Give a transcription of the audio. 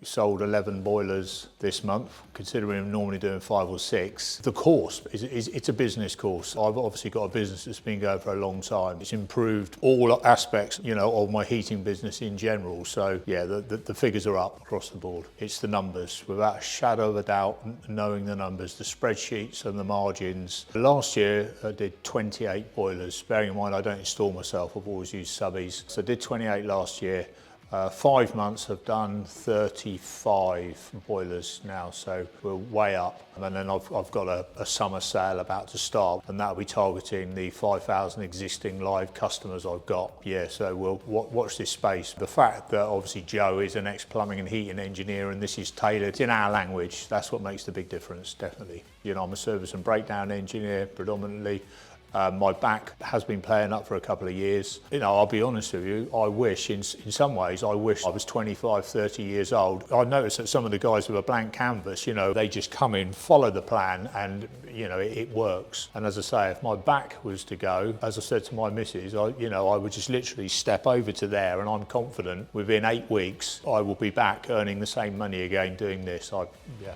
sold 11 boilers this month, considering I'm normally doing 5 or 6. The course, it's a business course. I've obviously got a business that's been going for a long time. It's improved all aspects, of my heating business in general. So yeah, the figures are up across the board. It's the numbers, without a shadow of a doubt, knowing the numbers, the spreadsheets and the margins. Last year I did 28 boilers. Bearing in mind I don't install myself, I've always used subbies. So I did 28 last year. 5 months have done 35 boilers now, so we're way up. And then I've got a summer sale about to start, and that'll be targeting the 5,000 existing live customers I've got. Yeah, so we'll watch this space. The fact that obviously Joe is an ex-plumbing and heating engineer and this is tailored in our language, that's what makes the big difference, definitely. I'm a service and breakdown engineer predominantly. My back has been playing up for a couple of years. I'll be honest with you, I wish, in some ways, I wish I was 25, 30 years old. I noticed that some of the guys with a blank canvas, they just come in, follow the plan, and, it works. And as I say, if my back was to go, as I said to my missus, I would just literally step over to there, and I'm confident within 8 weeks, I will be back earning the same money again doing this. Yeah.